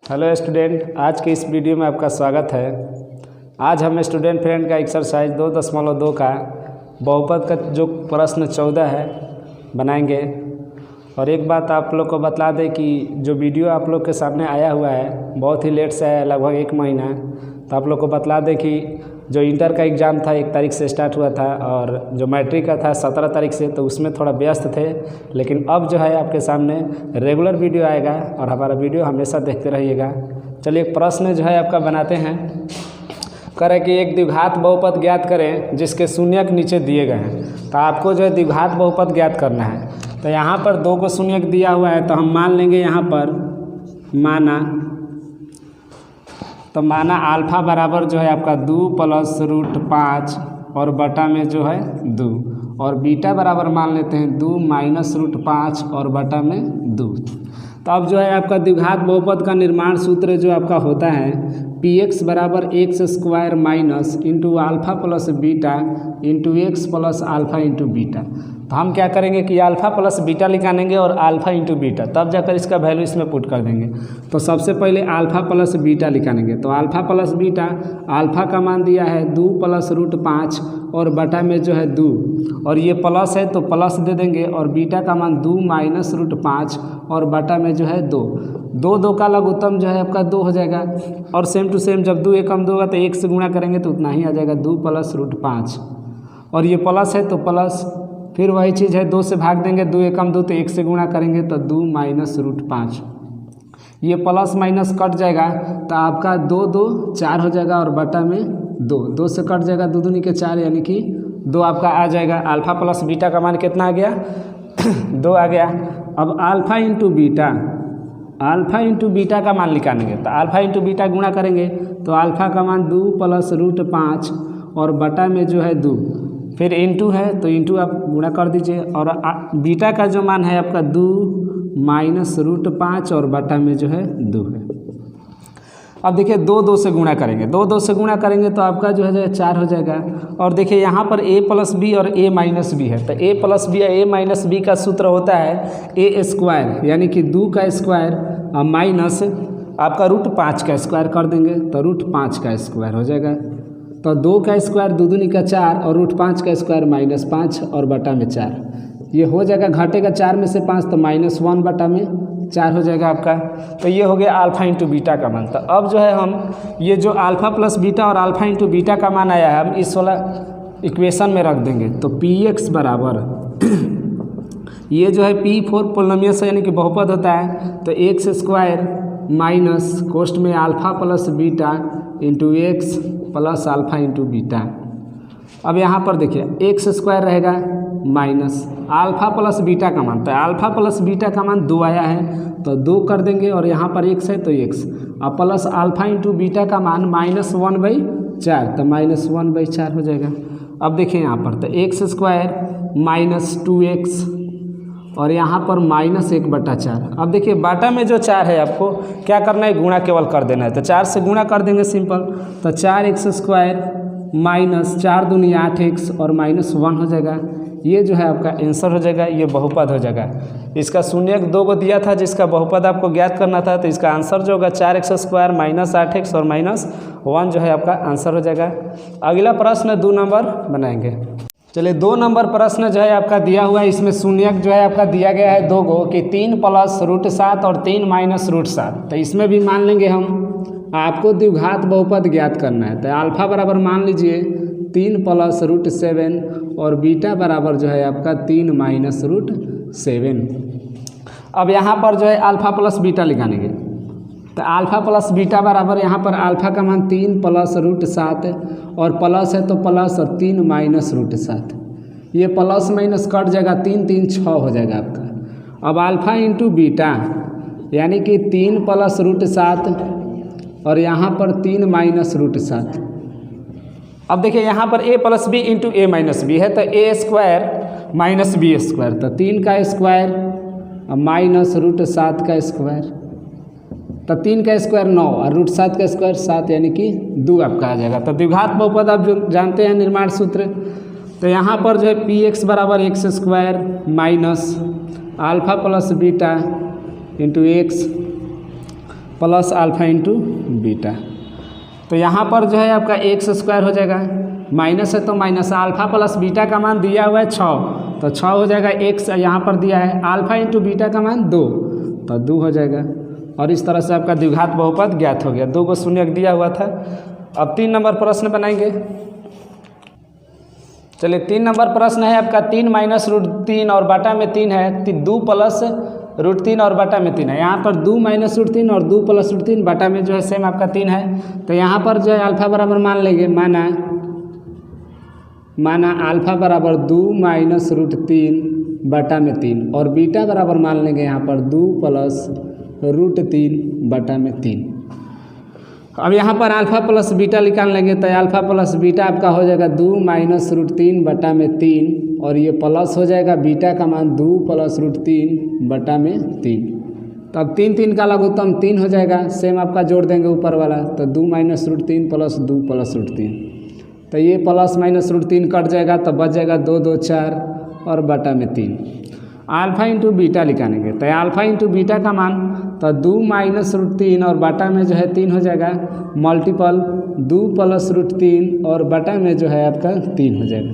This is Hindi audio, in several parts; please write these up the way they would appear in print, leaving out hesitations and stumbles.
हेलो स्टूडेंट, आज के इस वीडियो में आपका स्वागत है। आज हम स्टूडेंट फ्रेंड का एक्सरसाइज 2.2 का बहुपद का जो प्रश्न 14 है बनाएंगे। और एक बात आप लोग को बता दें कि जो वीडियो आप लोग के सामने आया हुआ है बहुत ही लेट से आया, लगभग 1 महीना। तो आप लोग को बतला दें कि जो इंटर का एग्ज़ाम था 1 तारीख से स्टार्ट हुआ था और जो मैट्रिक का था 17 तारीख से, तो उसमें थोड़ा व्यस्त थे। लेकिन अब जो है आपके सामने रेगुलर वीडियो आएगा और हमारा वीडियो हमेशा देखते रहिएगा। चलिए एक प्रश्न जो है आपका बनाते हैं। करें कि एक द्विघात बहुपद ज्ञात करें जिसके शून्यक नीचे दिए गए हैं। तो आपको जो है द्विघात बहुपद ज्ञात करना है। तो यहाँ पर 2 को शून्यक दिया हुआ है, तो हम मान लेंगे यहाँ पर माना अल्फा बराबर जो है आपका 2 + √5 और बटा में जो है 2, और बीटा बराबर मान लेते हैं 2 - √5 और बटा में 2। तो अब जो है आपका द्विघात बहुपद का निर्माण सूत्र जो आपका होता है px बराबर x² minus into alpha plus beta into x plus alpha into beta. तो हम क्या करेंगे कि अल्फा प्लस बीटा निकालेंगे और अल्फा इंटू बीटा, तब जाकर इसका वैल्यू इसमें पुट कर देंगे। तो सबसे पहले अल्फा प्लस बीटा निकालेंगे। तो अल्फा प्लस बीटा, अल्फा का मान दिया है 2 + √5 और बटा में जो है 2, और ये प्लस है तो प्लस दे देंगे, और बीटा का मान 2 - √5 और बटा में जो है 2। 2 का लघुत्तम जो है आपका 2 हो जाएगा। और सेम टू सेम जब 2 एकम 2 होगा तो 1 से गुणा करेंगे तो उतना ही आ जाएगा 2 + √5, और ये प्लस है तो प्लस, फिर वही चीज़ है 2 से भाग देंगे, 2 एकम 2 तो 1 से गुणा करेंगे तो 2 - √5। ये प्लस माइनस कट जाएगा तो आपका 2 2 4 हो जाएगा और बटा में 2 से कट जाएगा, 2 दूनी के 4 यानी कि 2 आपका आ जाएगा। अल्फा प्लस बीटा का मान कितना आ गया 2 आ गया। अब अल्फा इंटू बीटा का मान निकालेंगे। तो अल्फा इंटू बीटा गुणा करेंगे तो अल्फा का मान 2 + √5 और बटा में जो है 2, फिर इंटू है तो इंटू आप गुणा कर दीजिए, और बीटा का जो मान है आपका 2 - √5 और बटा में जो है 2 है। अब देखिए 2 से गुणा करेंगे, 2 से गुणा करेंगे तो आपका जो है 4 हो जाएगा। और देखिए यहाँ पर a + b और a - b है। तो a + b या a - b का सूत्र होता है a² यानी कि 2 का स्क्वायर और माइनस आपका √5 का स्क्वायर कर देंगे तो √5 का स्क्वायर हो जाएगा। तो 2 का स्क्वायर 2 दूनी का 4 और √5 का स्क्वायर -5 और बटा में 4। ये हो जाएगा, घटेगा 4 में से 5 तो -1 बटा में 4 हो जाएगा आपका। तो ये हो गया अल्फा इंटू बीटा का मान। तो अब जो है हम ये जो अल्फा प्लस बीटा और अल्फा इंटू बीटा का मान आया है हम इस वाला इक्वेशन में रख देंगे। तो px बराबर ये जो है p4 पोलिनोमियल यानी कि बहुपद होता है, तो x² माइनस कोष्ठ में alpha plus beta into x plus alpha into beta. अब यहाँ पर देखिए x² रहेगा माइनस अल्फा प्लस बीटा का मान, तो अल्फा प्लस बीटा का मान 2 आया है तो 2 कर देंगे, और यहाँ पर x है तो x, अब प्लस अल्फा इंटू बीटा का मान -1/4 तो -1/4 हो जाएगा। अब देखिए यहाँ पर तो x² माइनस 2x और यहाँ पर -1/4। अब देखिए बाटा में जो 4 है आपको क्या करना है, गुणा केवल कर देना है। तो 4 से गुणा कर देंगे सिंपल, तो 4x² माइनस 4 दूनी 8x और -1 हो जाएगा। ये जो है आपका आंसर हो जाएगा, ये बहुपद हो जाएगा। इसका शून्यक 2 को दिया था जिसका बहुपद आपको ज्ञात करना था, तो इसका आंसर जो होगा 4x² माइनस 8x और -1 जो है आपका आंसर हो जाएगा। अगला प्रश्न 2 नंबर बनाएंगे। चलिए 2 नंबर प्रश्न जो है आपका दिया हुआ है, इसमें शून्यक जो है आपका दिया गया है 2 को कि 3 + √7 और 3 - √7। तो इसमें भी मान लेंगे हम, आपको द्विघात बहुपद ज्ञात करना है। तो अल्फा बराबर मान लीजिए 3 + √7 और बीटा बराबर जो है आपका 3 - √7। अब यहाँ पर जो है अल्फा प्लस बीटा निकालेंगे। तो अल्फा प्लस बीटा बराबर यहाँ पर अल्फा का मान 3 + √7 और प्लस है तो प्लस और 3 - √7। ये प्लस माइनस कट जाएगा, 3 3 6 हो जाएगा आपका। अब अल्फा इंटू बीटा यानी कि 3 + √7 और यहाँ पर 3 - √7। अब देखिए यहाँ पर a + b into a - b है, तो a² माइनस b², तो 3 का स्क्वायर माइनस √7 का स्क्वायर, तो 3 का स्क्वायर 9 और √7 का स्क्वायर 7 यानी कि 2 आपका आ जाएगा। तो द्विघात बहुपद आप जो जानते हैं निर्माण सूत्र, तो यहाँ पर जो है px बराबर x² minus alpha plus beta into x plus alpha into beta. तो यहाँ पर जो है आपका एक्स स्क्वायर हो जाएगा, माइनस है तो माइनस, अल्फ़ा प्लस बीटा का मान दिया हुआ है 6, तो 6 हो जाएगा, एक्स यहाँ पर दिया है, अल्फ़ा इंटू बीटा का मान 2, तो 2 हो जाएगा। और इस तरह से आपका द्विघात बहुपद ज्ञात हो गया, 2 को शून्य दिया हुआ था। अब 3 नंबर प्रश्न बनाएंगे। चलिए 3 नंबर प्रश्न है आपका 3 माइनस रूट 3 और बटा में 3 है, 2 प्लस रूट 3 और बटा में 3 है। यहाँ पर 2 माइनस रूट 3 और 2 प्लस रूट 3, बटा में जो है सेम आपका 3 है। तो यहाँ पर जो है अल्फ़ा बराबर मान लेंगे, माना अल्फ़ा बराबर 2 माइनस रूट 3 बटा में 3, और बीटा बराबर मान लेंगे यहाँ पर 2 प्लस रूट 3 बटा में 3। अब यहाँ पर अल्फ़ा प्लस बीटा निकाल लेंगे, तो अल्फ़ा प्लस बीटा आपका हो जाएगा 2 माइनस रूट 3 बटा में 3, और ये प्लस हो जाएगा बीटा का मान 2 प्लस रूट 3 बटा में 3। तो अब 3 का लघुत्तम 3 हो जाएगा, सेम आपका जोड़ देंगे ऊपर वाला, तो 2 minus root 3 plus 2 plus root 3, तो ये प्लस माइनस रूट 3 कट जाएगा, तो बच जाएगा 2 2 4 और बटा में 3। अल्फ़ा इंटू बीटा निकालेंगे, तो अल्फ़ा इंटू बीटा का मान, तो 2 माइनस रूट 3 और बटा में जो है 3 हो जाएगा, मल्टीपल 2 प्लस रूट 3 और बटा में जो है आपका 3 हो जाएगा।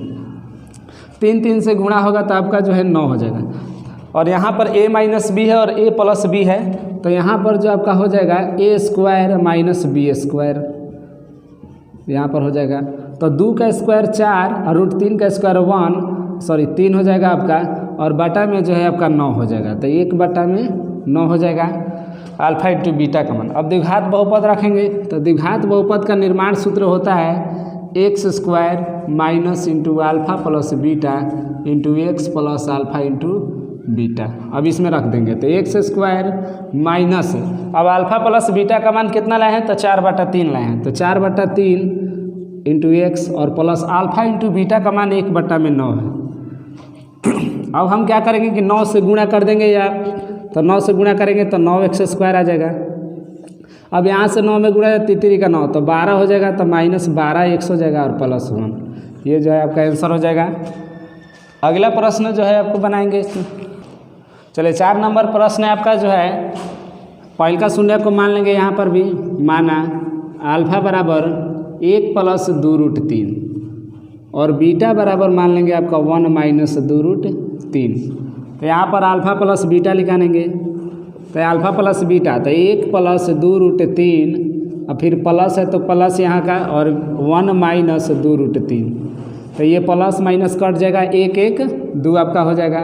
3 से गुणा होगा तो आपका जो है 9 हो जाएगा। और यहाँ पर a माइनस बी है और a प्लस बी है, तो यहाँ पर जो आपका हो जाएगा a square minus B square, यहाँ पर हो जाएगा। तो 2 का स्क्वायर 4 और रूट 3 का स्क्वायर 3 हो जाएगा आपका, और बटा में जो है आपका 9 हो जाएगा, तो 1 बटा में 9 हो जाएगा अल्फ़ा इंटू बीटा का मान। अब द्विघात बहुपद रखेंगे, तो द्विघात बहुपद का निर्माण सूत्र होता है x square minus into alpha plus beta into x plus alpha into beta. अब इसमें रख देंगे, तो एक्स स्क्वायर माइनस, अब अल्फ़ा प्लस बीटा का मान कितना लाए हैं, तो 4/3 लाए हैं, तो 4/3 इंटू एक्स और प्लस अल्फ़ा इंटू बीटा का मान 1 बटा में 9 है। अब हम क्या करेंगे कि 9 से गुणा कर देंगे, या तो 9 से गुणा करेंगे तो 9x स्क्वायर आ जाएगा। अब यहाँ से 9 में गुणा 3 का 9, तो 12 हो जाएगा, तो माइनस 12x हो जाएगा और प्लस 1, ये जो है आपका आंसर हो जाएगा। अगला प्रश्न जो है आपको बनाएंगे, चलिए 4 नंबर प्रश्न है आपका जो है, पहले का शून्य को मान लेंगे, यहाँ पर भी माना अल्फ़ा बराबर 1 प्लस 2 रूट 3 और बीटा बराबर मान लेंगे आपका 1 माइनस 2 रूट 3। तो यहाँ पर अल्फ़ा प्लस बीटा निकालेंगे, तो अल्फ़ा प्लस बीटा, तो 1 प्लस 2 रूट 3 और फिर प्लस है तो प्लस यहाँ का, और 1 माइनस 2 रूट 3, तो ये प्लस माइनस कट जाएगा, 1 1 2 आपका हो जाएगा।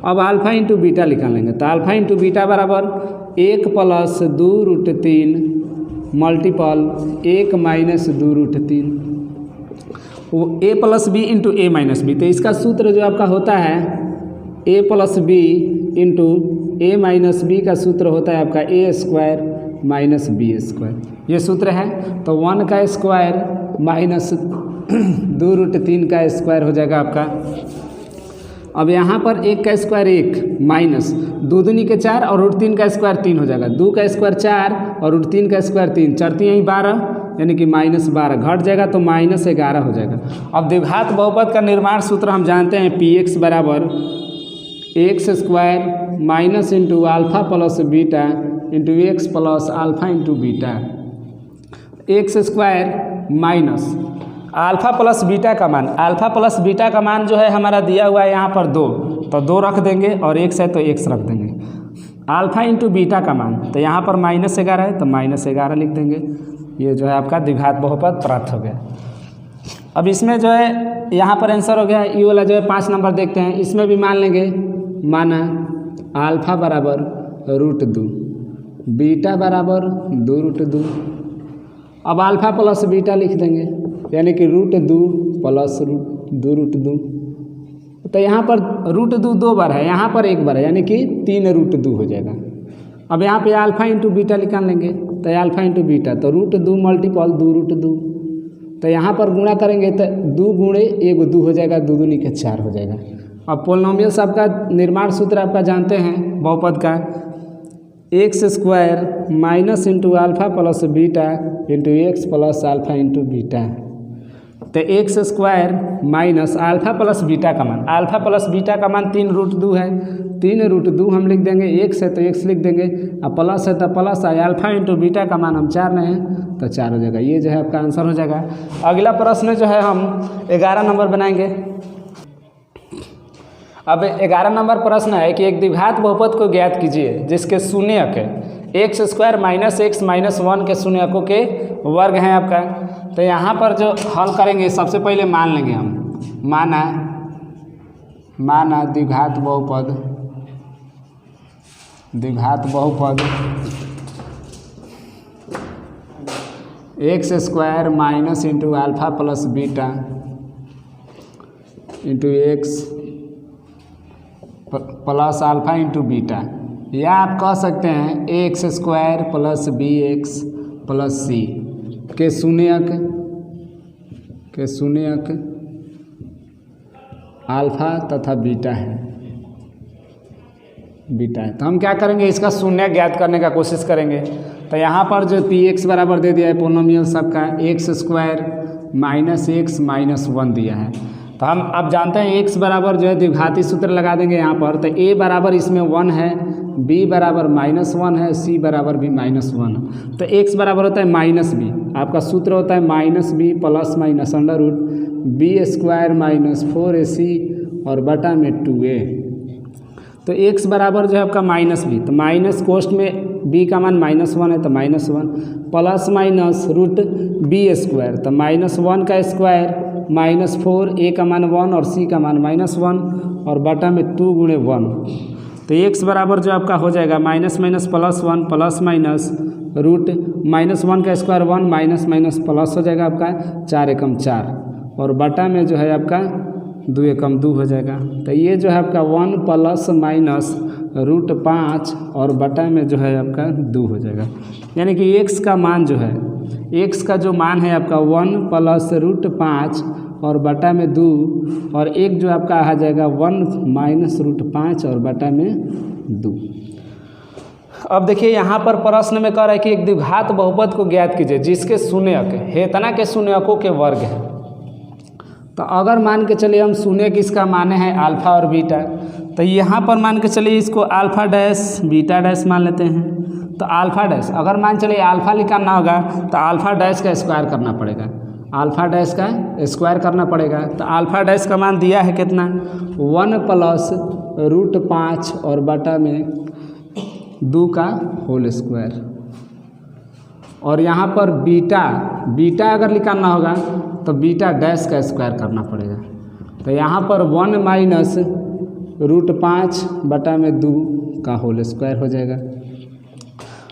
अब अल्फ़ा इंटू बीटा निकालेंगे, तो अल्फ़ा इंटू बीटा बराबर 1 plus 2 root 3 multiple 1 minus 2 root 3, वो a plus B into A minus B. तो इसका सूत्र जो आपका होता है a plus B into A minus B का सूत्र होता है आपका a square minus B square, ये सूत्र है। तो 1 का स्क्वायर माइनस 2 रूट 3 का स्क्वायर हो जाएगा आपका। अब यहाँ पर 1 का स्क्वायर 1 माइनस 2 दूनी के 4 और रूट 3 का स्क्वायर 3 हो जाएगा, 2 का स्क्वायर 4 और रूट 3 का स्क्वायर 3, 4 3 यहीं 12 यानी कि माइनस 12 घट जाएगा, तो माइनस 11 हो जाएगा। अब द्विघात बहुपद का निर्माण सूत्र हम जानते हैं, px बराबर x square minus into alpha plus beta into x plus alpha into beta. X square minus alpha plus beta का मान, अल्फ़ा प्लस बीटा का मान जो है हमारा दिया हुआ है यहाँ पर 2, तो 2 रख देंगे, और x है तो x रख देंगे। अल्फ़ा इंटू बीटा का मान, तो यहाँ पर -11 है तो -11 लिख देंगे। ये जो है आपका द्विघात बहुपद प्राप्त हो गया। अब इसमें जो है यहाँ पर आंसर हो गया, ये वाला जो है 5 नंबर देखते हैं, इसमें भी मान लेंगे, माना अल्फ़ा बराबर √2 बीटा बराबर 2 √2। अब अल्फ़ा प्लस बीटा लिख देंगे, यानी कि √2 प्लस 2 √2। तो यहाँ पर √2 2 बार है, यहाँ पर 1 बार है, यानी कि 3 √2 हो जाएगा। अब यहाँ पे अल्फ़ा इंटू बीटा निकाल लेंगे, तो अल्फ़ा इंटू बीटा, तो √2 मल्टीपल 2 √2, तो यहाँ पर गुणा करेंगे तो 2 गुणे 1 2 हो जाएगा, 2 दूनी के 4 हो जाएगा। अब पोलिनोमियल्स आपका निर्माण सूत्र आपका जानते हैं बहुपद का, x square minus into alpha plus beta into x plus alpha into beta. तो x square minus alpha plus beta का मान, अल्फ़ा प्लस बीटा का मान 3 √2 है, 3√2 हम लिख देंगे, x है तो x लिख देंगे, अब प्लस है तो प्लस, अल्फा इंटू बीटा का मान हम 4 रहे हैं तो 4 हो जाएगा। ये जो है आपका आंसर हो जाएगा। अगला प्रश्न जो है हम 11 नंबर बनाएंगे। अब 11 नंबर प्रश्न है कि एक द्विघात बहुपद को ज्ञात कीजिए जिसके शून्यक x² - x - 1 के शून्यकों के वर्ग हैं आपका। तो यहाँ पर जो हल करेंगे सबसे पहले मान लेंगे हम, माना द्विघात बहुपद x² - into alpha plus beta into x plus alpha into beta, या आप कह सकते हैं x² plus bx plus c के शून्यक अल्फा तथा बीटा है। तो हम क्या करेंगे, इसका शून्य ज्ञात करने का कोशिश करेंगे। तो यहाँ पर जो px बराबर दे दिया है पोलिनोमियल सबका, x² - x - 1 दिया है। तो हम अब जानते हैं x बराबर जो है द्विघाती सूत्र लगा देंगे यहाँ पर। तो a बराबर इसमें 1 है, b बराबर -1 है, c बराबर भी -1। तो x बराबर होता है -b, आपका सूत्र होता है -b plus minus under root b² - 4ac और बटा में 2a। तो x बराबर जो है आपका -b, तो माइनस कोष्ट में b का मान -1 है तो -1 प्लस माइनस रूट b², तो -1 का स्क्वायर -4, a का मान 1 और c का मान -1 और बटा में 2 गुणे 1। तो x बराबर जो आपका हो जाएगा minus minus plus 1 plus minus root -1 का स्क्वायर 1 माइनस माइनस प्लस हो जाएगा आपका 4 एकम 4 और बटा में जो है आपका 2 एकम 2 हो जाएगा। तो ये जो है आपका 1 प्लस माइनस रूट 5 और बटा में जो है आपका 2 हो जाएगा। यानी कि x का मान जो है, x का जो मान है आपका 1 प्लस रूट 5 और बटा में 2 और एक जो आपका आ जाएगा 1 माइनस रूट 5 और बटा में 2। अब देखिए यहाँ पर प्रश्न में कह रहा है कि एक द्विघात बहुपद को ज्ञात कीजिए जिसके शून्यक हेतना के शून्यकों के वर्ग है। तो अगर मान के चलिए हम शून्यक इसका माने हैं अल्फा और बीटा, तो यहाँ पर मान के चलिए इसको अल्फा डैश बीटा डैश मान लेते हैं। तो अल्फा डैश अगर मान चलिए अल्फा निकालना होगा तो अल्फा डैश का स्क्वायर करना पड़ेगा, अल्फा डैश का स्क्वायर करना पड़ेगा। तो अल्फा डैश का मान दिया है कितना, 1 प्लस रूट 5 और बटा में 2 का होल स्क्वायर। और यहाँ पर बीटा अगर निकालना होगा तो बीटा डैश का स्क्वायर करना पड़ेगा। तो यहाँ पर 1 माइनस रूट 5 बटा में 2 का होल स्क्वायर हो जाएगा।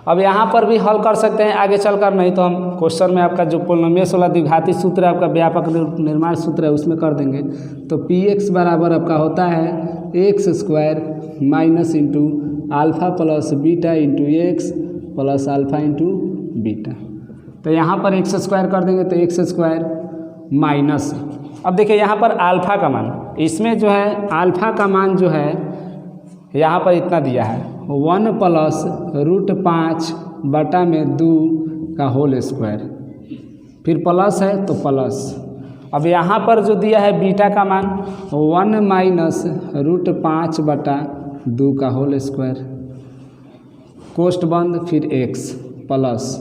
अब यहाँ पर भी हल कर सकते हैं आगे चलकर, नहीं तो हम क्वेश्चन में आपका जो पोलिनोमियल्स वाला द्विघाती सूत्र है आपका व्यापक निर्माण सूत्र है उसमें कर देंगे। तो px बराबर आपका होता है x² minus into alpha plus beta into x plus alpha into beta. तो यहाँ पर x² कर देंगे तो x² माइनस, अब देखिए यहाँ पर अल्फा का मान, इसमें जो है अल्फा का मान जो है यहाँ पर इतना दिया है 1 प्लस रूट 5 बटा में 2 का होल स्क्वायर, फिर प्लस है तो प्लस। अब यहाँ पर जो दिया है बीटा का मान 1 माइनस रूट 5 बटा 2 का होल स्क्वायर, कोष्ट बंद फिर x प्लस।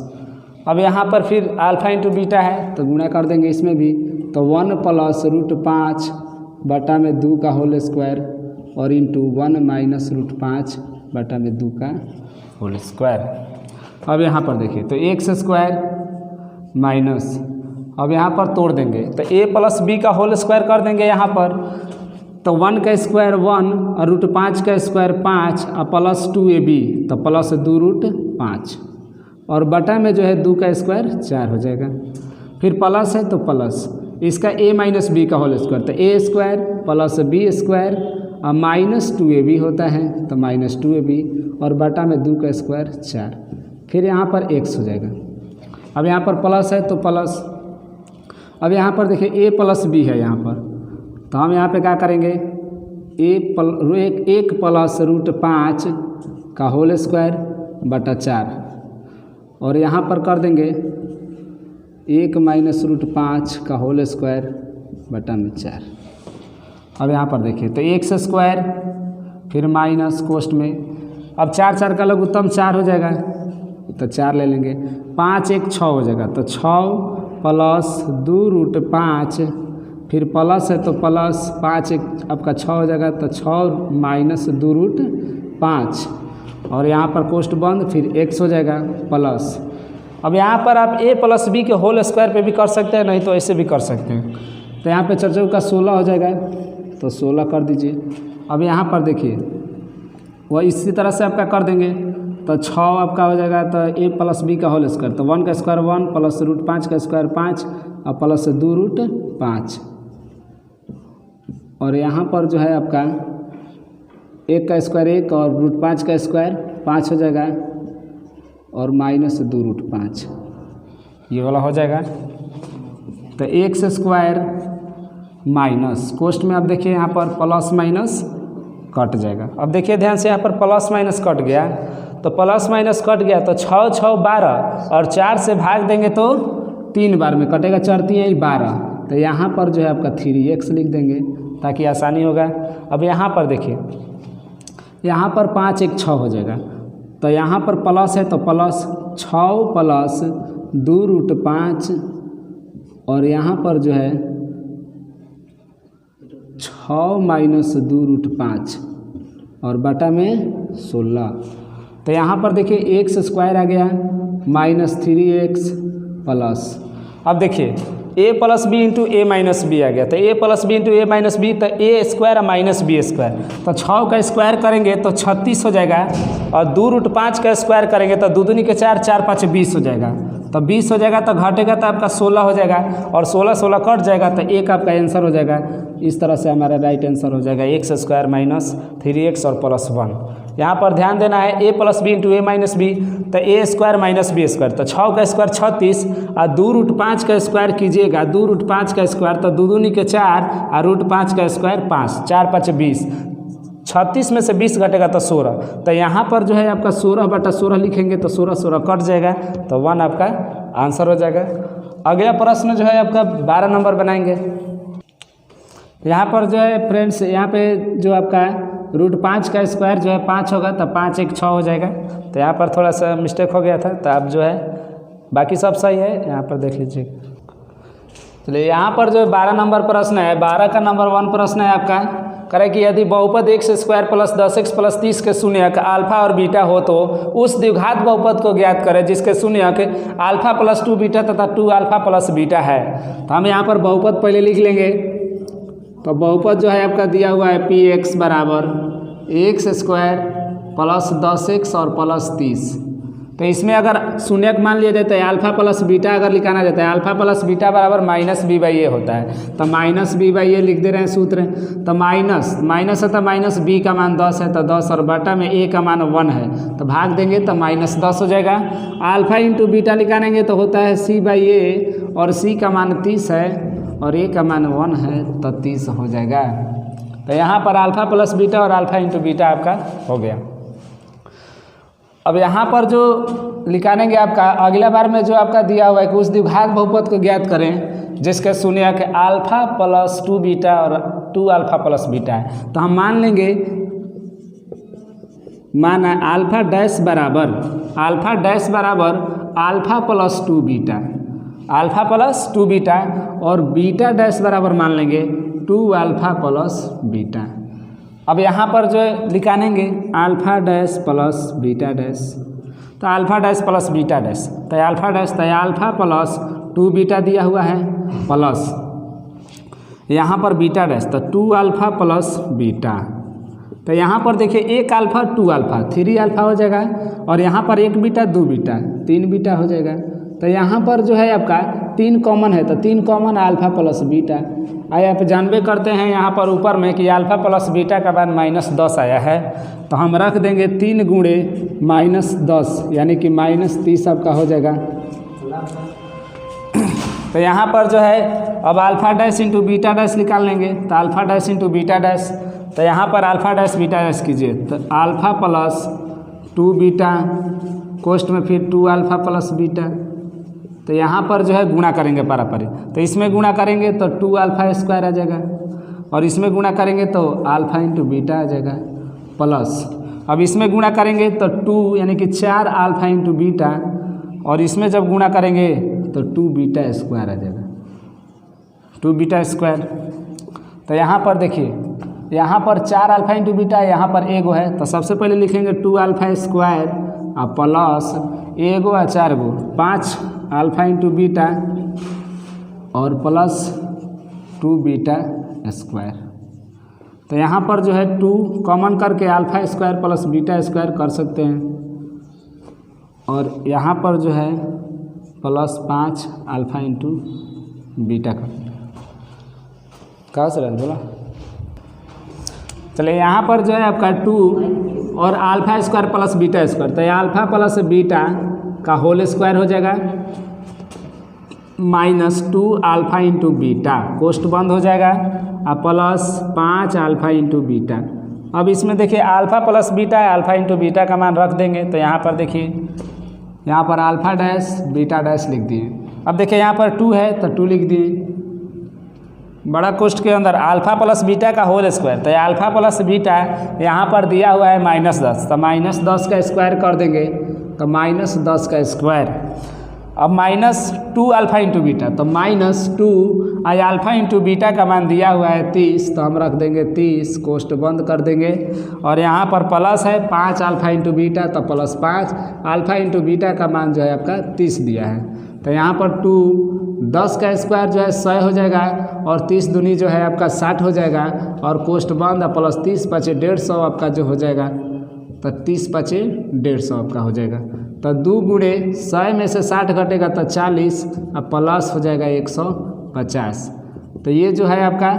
अब यहाँ पर फिर अल्फा इंटू बीटा है तो गुणा कर देंगे इसमें भी, तो 1 प्लस रूट 5 बटा में 2 का होल स्क्वायर और इंटू 1 माइनस रूट 5 बटा में 2 का होल स्क्वायर। अब यहाँ पर देखिए तो x² माइनस, अब यहाँ पर तोड़ देंगे तो a प्लस b का होल स्क्वायर कर देंगे यहाँ पर, तो 1 का स्क्वायर 1 और रूट 5 का स्क्वायर 5 और प्लस 2ab तो प्लस 2 रूट 5 और बटा में जो है 2 का स्क्वायर 4 हो जाएगा, फिर प्लस है तो प्लस इसका a माइनस b का होल स्क्वायर, तो a² प्लस b² और माइनस 2ab होता है तो माइनस 2ab और बटा में 2 का स्क्वायर 4, फिर यहाँ पर x हो जाएगा। अब यहाँ पर प्लस है तो प्लस, अब यहाँ पर देखिए a प्लस b है यहाँ पर, तो हम यहाँ पे क्या करेंगे एक प्लस रूट 5 का होल स्क्वायर बटा 4 और यहाँ पर कर देंगे 1 माइनस रूट 5 का होल स्क्वायर बटा में 4। अब यहाँ पर देखिए तो x² फिर माइनस कोष्ट में, अब 4 4 का लघुत्तम 4 हो जाएगा तो 4 ले लेंगे, 5 1 6 हो जाएगा तो 6 प्लस 2√5, फिर प्लस है तो प्लस 5 1 आपका 6 हो जाएगा तो 6 माइनस 2√5 और यहाँ पर कोष्ट बंद, फिर x हो जाएगा प्लस। अब यहाँ पर आप a प्लस बी के होल स्क्वायर पे भी कर सकते हैं, नहीं तो ऐसे भी कर सकते हैं। तो यहाँ पे 4 का 16 हो जाएगा तो 16 कर दीजिए। अब यहाँ पर देखिए वह इसी तरह से आपका कर देंगे तो 6 आपका हो जाएगा तो a प्लस बी का होल स्क्वायर, तो 1 का स्क्वायर 1 प्लस √5 का स्क्वायर 5 और प्लस 2√5 और यहाँ पर जो है आपका 1 का स्क्वायर 1 और √5 का स्क्वायर 5 हो जाएगा और माइनस 2√5 ये वाला हो जाएगा। तो x स्क्वायर माइनस कोष्ट में अब देखिए यहाँ पर प्लस माइनस कट जाएगा। अब देखिए ध्यान से, यहाँ पर प्लस माइनस कट गया तो प्लस माइनस कट गया तो 6 6 12 और 4 से भाग देंगे तो 3 बार में कटेगा, 4 3 12, तो यहाँ पर जो है आपका 3x लिख देंगे ताकि आसानी होगा। अब यहाँ पर देखिए, यहाँ पर 5 1 6 हो जाएगा तो यहाँ पर प्लस है तो प्लस 6 प्लस 2√5 और यहाँ पर जो है 6 माइनस 2√5 और बटा में 16, तो यहाँ पर देखिए x स्क्वायर आ गया माइनस 3x प्लस, अब देखिए a plus B into A minus b आ गया, तो a plus B into A minus B तो a square minus B square, तो 6 का स्क्वायर करेंगे तो 36 हो जाएगा और 2√5 का स्क्वायर करेंगे तो 2 दूनी के 4 4 5 20 हो जाएगा, तो 20 हो जाएगा तो घटेगा तो आपका 16 हो जाएगा और 16 16 कट जाएगा तो एक आपका आंसर हो जाएगा। इस तरह से हमारा राइट आंसर हो जाएगा x स्क्वायर माइनस 3x और प्लस 1। यहाँ पर ध्यान देना है a plus B into A minus B तो a square minus B square, तो 6 का स्क्वायर 36 और 2√5 का स्क्वायर कीजिएगा, 2√5 का स्क्वायर तो 2 दूनी के 4 और √5 का स्क्वायर 5 4 5 20, 36 में से 20 घटेगा तो 16, तो यहाँ पर जो है आपका 16 बटा 16 लिखेंगे तो 16 16 कट जाएगा तो 1 आपका आंसर हो जाएगा। अगला प्रश्न जो है आपका 12 नंबर बनाएंगे। यहाँ पर जो है फ्रेंड्स, यहाँ पे जो आपका √5 का स्क्वायर जो है 5 होगा तो 5 1 6 हो जाएगा, तो यहाँ पर थोड़ा सा मिस्टेक हो गया था, तो अब जो है बाकी सब सही है, यहाँ पर देख लीजिए। चलिए यहाँ पर जो 12 नंबर प्रश्न है, 12 का नंबर 1 प्रश्न है आपका, करें कि यदि बहुपद x square plus 10x plus 30 के शून्यक अल्फा और बीटा हो तो उस द्विघात बहुपद को ज्ञात करें जिसके शून्यक अल्फा प्लस 2 बीटा तथा 2 अल्फा प्लस बीटा है। तो हम यहाँ पर बहुपद पहले लिख लेंगे, तो बहुपद जो है आपका दिया हुआ है px बराबर x स्क्वायर प्लस 10x और प्लस 30, तो इसमें अगर शून्यक मान लिया जाता है अल्फा प्लस बीटा अगर लिखाना जाता है, अल्फा प्लस बीटा बराबर माइनस बी बाई ए होता है, तो माइनस बी बाई ए लिख दे रहे हैं सूत्र, तो माइनस माइनस है तो माइनस बी का मान 10 है तो 10 और बटा में ए का मान 1 है तो भाग देंगे तो माइनस 10 हो जाएगा। अल्फा इंटू बीटा निकालेंगे तो होता है सी बाई ए और सी का मान 30 है और ए का मान 1 है तो 30 हो जाएगा। तो यहाँ पर अल्फा प्लस बीटा और अल्फा इंटू बीटा आपका हो गया। अब यहाँ पर जो निकालेंगे आपका अगला बार में जो आपका दिया हुआ है कि उस द्विघात बहुपद को ज्ञात करें जिसके शून्यक अल्फा प्लस 2 बीटा और 2 अल्फा प्लस बीटा है, तो हम मान लेंगे माना अल्फा डैश बराबर alpha plus 2 beta, alpha plus 2 beta और बीटा डैश बराबर मान लेंगे 2 अल्फा प्लस बीटा। अब यहाँ पर जो लिखानेंगे alpha dash plus beta dash, तो alpha dash plus beta dash, तो अल्फा डैश तो अल्फा प्लस 2 बीटा दिया हुआ है प्लस यहाँ पर बीटा डैश तो 2 अल्फा प्लस बीटा, तो यहाँ पर देखिए 1 अल्फा 2 अल्फा 3 अल्फा हो जाएगा और यहाँ पर 1 बीटा 2 बीटा 3 बीटा हो जाएगा। तो यहाँ पर जो है आपका 3 कॉमन है तो 3 कॉमन अल्फा प्लस बीटा। आइए आप जानबे करते हैं यहाँ पर ऊपर में कि अल्फा प्लस बीटा का मान माइनस 10 आया है, तो हम रख देंगे 3 गुणे माइनस 10 यानी कि माइनस 30 आपका हो जाएगा। तो यहाँ पर जो है अब alpha dash into beta dash निकाल लेंगे, तो alpha dash into beta dash, तो यहाँ पर अल्फा डैश बीटा डैश कीजिए तो अल्फा प्लस 2 बीटा कोष्ट में फिर 2 अल्फा प्लस बीटा, तो यहाँ पर जो है गुणा करेंगे पारापारी, तो इसमें गुणा करेंगे तो 2 अल्फा स्क्वायर आ जाएगा और इसमें गुणा करेंगे तो अल्फा इंटू बीटा आ जाएगा प्लस, अब इसमें गुणा करेंगे तो 2 यानी कि 4 अल्फा इंटू बीटा, और इसमें जब गुणा करेंगे तो 2 बीटा स्क्वायर आ जाएगा, 2 बीटा स्क्वायर। तो यहाँ पर देखिए, यहाँ पर 4 अल्फा इंटू बीटा, यहाँ पर एगो है, तो सबसे पहले लिखेंगे 2 अल्फा स्क्वायर और प्लस एगो और 4 गो 5 अल्फा इंटू बीटा और प्लस 2 बीटा स्क्वायर। तो यहाँ पर जो है 2 कॉमन करके alpha square plus beta square कर सकते हैं, और यहाँ पर जो है प्लस 5 अल्फा इंटू बीटा का, कहाँ से रहा बोला। चलिए यहाँ पर जो है आपका 2 और alpha square plus beta square, तो ये अल्फा प्लस बीटा का होल स्क्वायर हो जाएगा -2 अल्फा इंटू बीटा, कोष्ट बंद हो जाएगा, और प्लस 5 अल्फा इंटू बीटा। अब इसमें देखिए अल्फा प्लस बीटा है, अल्फा इंटू बीटा का मान रख देंगे, तो यहाँ पर देखिए, यहाँ पर अल्फा डैश बीटा डैश लिख दिए। अब देखिए यहाँ पर 2 है तो 2 लिख दिए, बड़ा कोष्ट के अंदर अल्फा प्लस बीटा का होल स्क्वायर, तो अल्फा प्लस बीटा यहाँ पर दिया हुआ है -10, तो -10 का स्क्वायर कर देंगे, तो -10 का स्क्वायर। अब -2 अल्फा इंटू बीटा, तो -2 अल्फा इंटू बीटा का मान दिया हुआ है 30, तो हम रख देंगे 30, कोष्ट बंद कर देंगे, और यहाँ पर प्लस है 5 अल्फा इंटू बीटा, तो प्लस 5 अल्फा इंटू बीटा का मान जो है आपका 30 दिया है। तो यहाँ पर 10 का स्क्वायर जो है 100 हो जाएगा, और 30 दूनी जो है आपका 60 हो जाएगा, और कोष्ट बंद प्लस 30 × 150 आपका जो हो जाएगा, तो 30 × 150 आपका हो जाएगा। तो 2 गुणे 100 में से 60 घटेगा तो 40, अब प्लस हो जाएगा 150, तो ये जो है आपका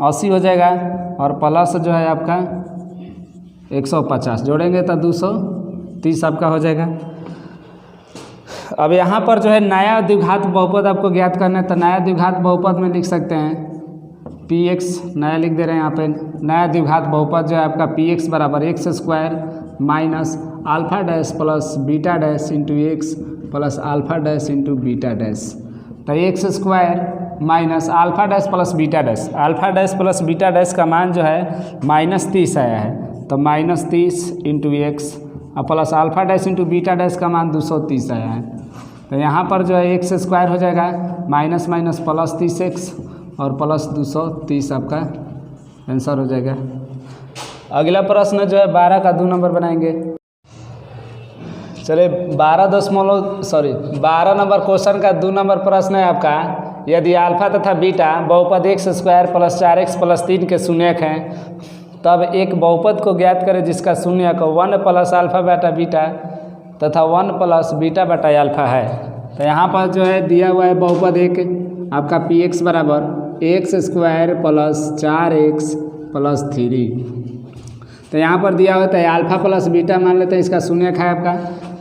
80 हो जाएगा, और प्लस जो है आपका 150 जोड़ेंगे तो 230 आपका हो जाएगा। अब यहाँ पर जो है नया द्विघात बहुपद आपको ज्ञात करना है, तो नया द्विघात बहुपद में लिख सकते हैं px, नया लिख दे रहे हैं यहाँ पे, नया द्विघात बहुपद जो है आपका px बराबर x square minus alpha dash plus beta dash into x plus alpha dash into beta dash. तो x square minus alpha dash plus beta dash, alpha dash plus beta dash का मान जो है -30 आया है, तो -30 इंटू एक्स और plus alpha dash into beta dash का मान 230 आया है। तो यहाँ पर जो है एक्स स्क्वायर हो जाएगा माइनस माइनस प्लस 30x और प्लस 230 आपका आंसर हो जाएगा। अगला प्रश्न जो है 12 का 2 नंबर बनाएंगे। चलिए 12 नंबर क्वेश्चन का 2 नंबर प्रश्न है आपका, यदि अल्फा तथा बीटा बहुपद x square plus 4x plus 3 के शून्यक हैं, तब एक बहुपद को ज्ञात करें जिसका शून्यक 1 प्लस अल्फा बटा बीटा तथा 1 प्लस बीटा बटा अल्फा है। तो यहाँ पर जो है दिया हुआ है बहुपद एक आपका px बराबर x square plus 4x plus 3। तो यहाँ पर दिया हुआ है अल्फा प्लस बीटा मान लेते हैं, इसका शून्यक है आपका,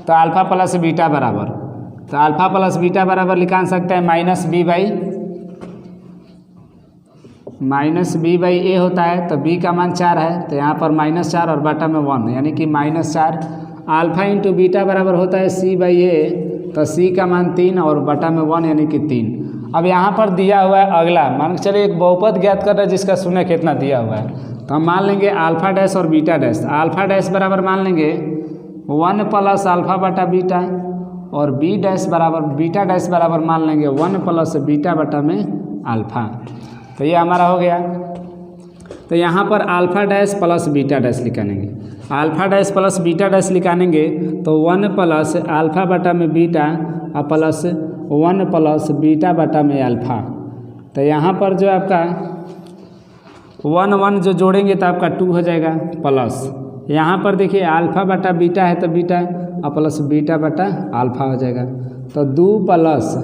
तो अल्फा प्लस बीटा बराबर, तो अल्फा प्लस बीटा बराबर निकाल सकते हैं -b बाई a होता है, तो b का मान 4 है, तो यहाँ पर -4 और बटा में 1 यानी कि -4। अल्फा इंटू बीटा बराबर होता है c बाई a, तो c का मान 3 और बटा में 1 यानी कि 3। अब यहाँ पर दिया हुआ है अगला, मान के चलिए एक बहुपद ज्ञात कर रहे हैं जिसका शून्य कितना दिया हुआ है, तो हम मान लेंगे अल्फा डैश और बीटा डैश। अल्फा डैश बराबर मान लेंगे 1 प्लस अल्फा बटा बीटा, और बी डैश बराबर बीटा डैश बराबर मान लेंगे 1 प्लस बीटा बटा में अल्फा। तो ये हमारा हो गया। तो यहाँ पर alpha dash plus beta dash निकालेंगे, alpha dash plus beta dash निकालेंगे तो 1 प्लस अल्फा बटा में बीटा और प्लस 1 प्लस बीटा बटा में अल्फा। तो यहाँ पर जो आपका 1 1 जो जोड़ेंगे तो आपका 2 हो जाएगा, प्लस यहाँ पर देखिए अल्फा बटा बीटा है तो बीटा और प्लस बीटा बटा अल्फा हो जाएगा, तो 2 प्लस,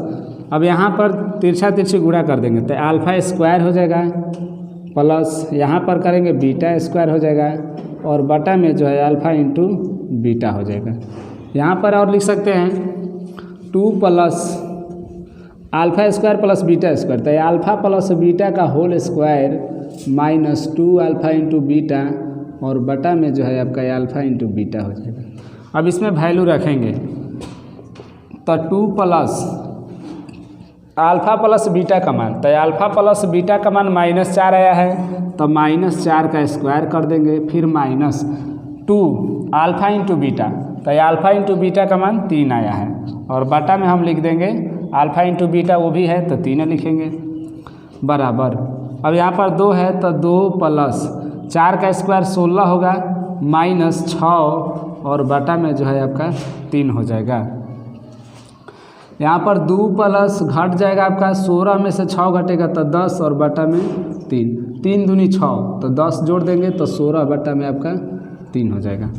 अब यहाँ पर तिरछा तिरछी गुणा कर देंगे तो अल्फा स्क्वायर हो जाएगा, प्लस यहाँ पर करेंगे बीटा स्क्वायर हो जाएगा, और बटा में जो है अल्फा इंटू बीटा हो जाएगा। यहाँ पर और लिख सकते हैं 2 plus alpha square plus beta square, तो अल्फा प्लस बीटा का whole square -2 alpha into beta, और बटा में जो है आपका अल्फा इंटू बीटा हो जाएगा। अब इसमें वैल्यू रखेंगे तो 2 प्लस अल्फ़ा प्लस बीटा का मान, तो अल्फ़ा प्लस बीटा का मान -4 आया है, तो -4 का स्क्वायर कर देंगे, फिर -2 अल्फ़ा इंटू बीटा, तो अल्फ़ा इंटू बीटा का मान 3 आया है, और बटा में हम लिख देंगे अल्फ़ा इंटू बीटा वो भी है तो 3 लिखेंगे बराबर। अब यहाँ पर 2 है तो 2 प्लस 4 का स्क्वायर 16 होगा, -6 और बटा में जो है आपका 3 हो जाएगा। यहाँ पर 2 प्लस घट जाएगा आपका 16 में से 6 घटेगा तो 10 और बटा में 3, 3 दूनी 6 तो 10 जोड़ देंगे तो 16 बटा में आपका 3 हो जाएगा।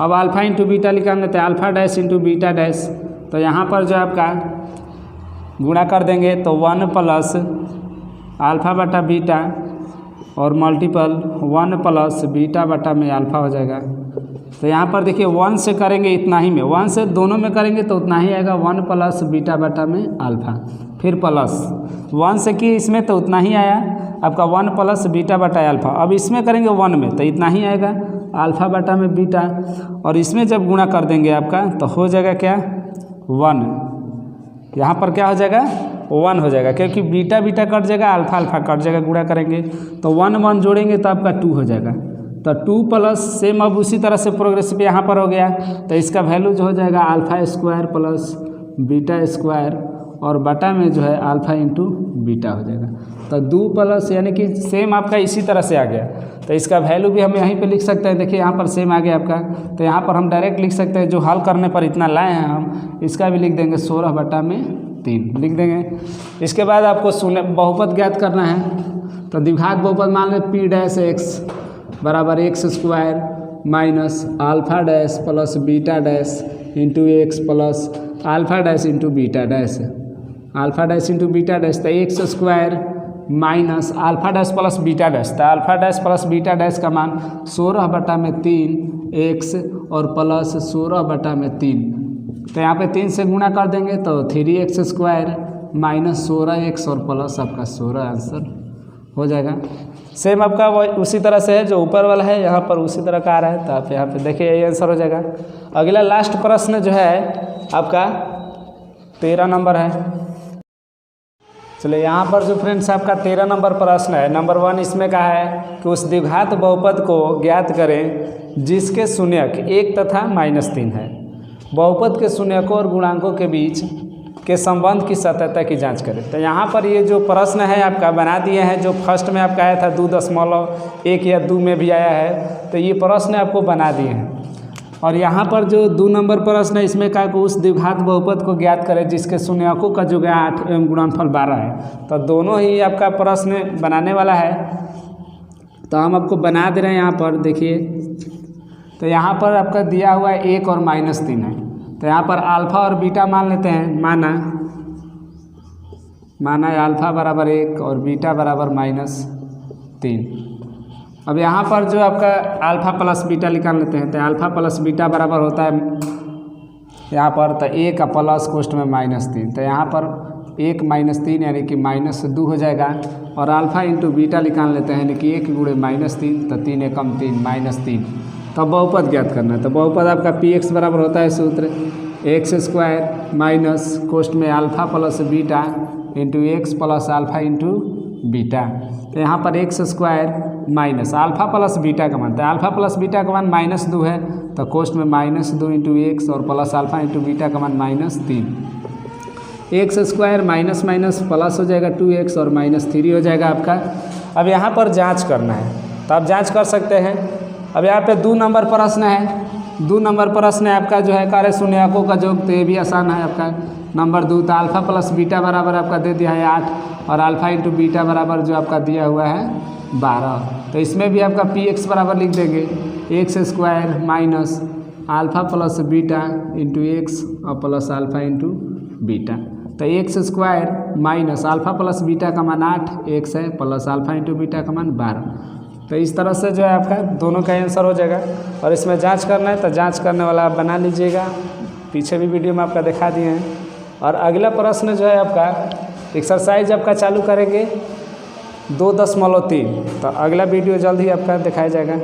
अब अल्फ़ा इंटू बीटा निकालने थे, alpha dash into beta dash, तो यहाँ पर जो आपका गुणा कर देंगे तो 1 प्लस अल्फ़ा बटा बीटा और मल्टीपल 1 प्लस बीटा बटा में अल्फ़ा हो जाएगा। तो यहाँ पर देखिए 1 से करेंगे इतना ही में, 1 से दोनों में करेंगे तो उतना ही आएगा, 1 प्लस बीटा बटा में अल्फ़ा, फिर प्लस 1 से किए इसमें तो उतना ही आया आपका 1 प्लस बीटा बटा अल्फ़ा। अब इसमें करेंगे 1 में तो इतना ही आएगा अल्फ़ा बटा में बीटा, और इसमें जब गुणा कर देंगे आपका तो हो जाएगा क्या 1, यहाँ पर क्या हो जाएगा 1 हो जाएगा, क्योंकि बीटा बीटा कट जाएगा, अल्फ़ा अल्फ़ा कट जाएगा, गुणा करेंगे तो 1 1 जोड़ेंगे तो आपका 2 हो जाएगा। तो 2 प्लस सेम अब उसी तरह से प्रोग्रेस पे यहाँ पर हो गया, तो इसका वैल्यू जो हो जाएगा alpha square plus beta square और बटा में जो है अल्फ़ा इंटू बीटा हो जाएगा। तो 2 प्लस यानी कि सेम आपका इसी तरह से आ गया, तो इसका वैल्यू भी हम यहीं पे लिख सकते हैं। देखिए यहाँ पर सेम आ गया आपका, तो यहाँ पर हम डायरेक्ट लिख सकते हैं, जो हल करने पर इतना लाए हैं हम, इसका भी लिख देंगे 16 बटा में 3 लिख देंगे। इसके बाद आपको बहुपद ज्ञात करना है, तो द्विघात बहुपद मान लें पी डैश एक्स बराबर x square minus alpha dash plus beta dash into x plus alpha dash into beta dash, alpha dash into beta dash, तो x square minus alpha dash plus beta dash, तो alpha dash plus beta dash का मान 16 बटा में 3 एक्स और प्लस 16 बटा में 3, तो यहाँ पे 3 से गुणा कर देंगे तो 3x स्क्वायर माइनस 16x और प्लस आपका 16 आंसर हो जाएगा। सेम आपका उसी तरह से है, जो ऊपर वाला है यहाँ पर उसी तरह का आ रहा है, तो आप यहाँ पे देखिए ये आंसर हो जाएगा। अगला लास्ट प्रश्न जो है आपका 13 नंबर है। चलिए यहाँ पर जो फ्रेंड्स आपका 13 नंबर प्रश्न है, नंबर 1 इसमें कहा है कि उस द्विघात बहुपद को ज्ञात करें जिसके शून्यक 1 तथा -3 है। बहुपद के शून्यकों और गुणांकों के बीच के संबंध की सत्यता की जांच करें। तो यहाँ पर ये जो प्रश्न है आपका बना दिए हैं, जो फर्स्ट में आपका आया था 2.1 या 2 में भी आया है, तो ये प्रश्न आपको बना दिए हैं। और यहाँ पर जो 2 नंबर प्रश्न है इसमें कहा कि उस द्विघात बहुपद को ज्ञात करें जिसके शून्यकों का जो 8 एवं गुणनफल 12 है। तो दोनों ही आपका प्रश्न बनाने वाला है, तो हम आपको बना दे रहे हैं। यहाँ पर देखिए, तो यहाँ पर आपका दिया हुआ है 1 और -3 है, तो यहाँ पर अल्फ़ा और बीटा मान लेते हैं। माना अल्फ़ा बराबर 1 और बीटा बराबर -3। अब यहाँ पर जो आपका अल्फ़ा प्लस बीटा निकाल लेते हैं, तो अल्फ़ा प्लस बीटा बराबर होता है यहाँ पर, तो 1 का प्लस कोष्ठ में -3, तो यहाँ पर 1 -3 यानी कि -2 हो जाएगा। और अल्फ़ा इंटू बीटा निकाल लेते हैं, यानी कि 1 गुणे -3, तो 3 एकम 3 -3। तब बहुपद ज्ञात करना है, तो बहुपद आपका px बराबर होता है सूत्र एक्स स्क्वायर माइनस कोष्ठ में alpha plus beta into x plus alpha into beta. तो यहाँ पर x square minus alpha plus beta का मान, तो अल्फ़ा प्लस बीटा का मान -2 है, तो कोष्ठ में -2 इंटू एक्स और प्लस अल्फ़ा इंटू बीटा का मान -3। X square minus minus plus हो जाएगा 2x और -3 हो जाएगा आपका। अब यहाँ पर जांच करना है, तो आप जांच कर सकते हैं। अब यहाँ पे 2 नंबर प्रश्न है, 2 नंबर प्रश्न है आपका जो है कार्य शून्यकों का योग, तो ये भी आसान है आपका। नंबर 2, तो अल्फ़ा प्लस बीटा बराबर आपका दे दिया है 8 और अल्फ़ा इंटू बीटा बराबर जो आपका दिया हुआ है 12। तो इसमें भी आपका px बराबर लिख देंगे x square minus alpha plus beta into x और प्लस अल्फ़ा इंटू बीटा। तो x square minus alpha plus beta का मान 8 एक्स है प्लस अल्फ़ा इंटू बीटा का मान 12। तो इस तरह से जो है आपका दोनों का आंसर हो जाएगा। और इसमें जांच करना है, तो जांच करने वाला आप बना लीजिएगा, पीछे भी वीडियो में आपका दिखा दिए हैं। और अगला प्रश्न जो है आपका एक्सरसाइज आपका चालू करेंगे 2.3, तो अगला वीडियो जल्द ही आपका दिखाया जाएगा।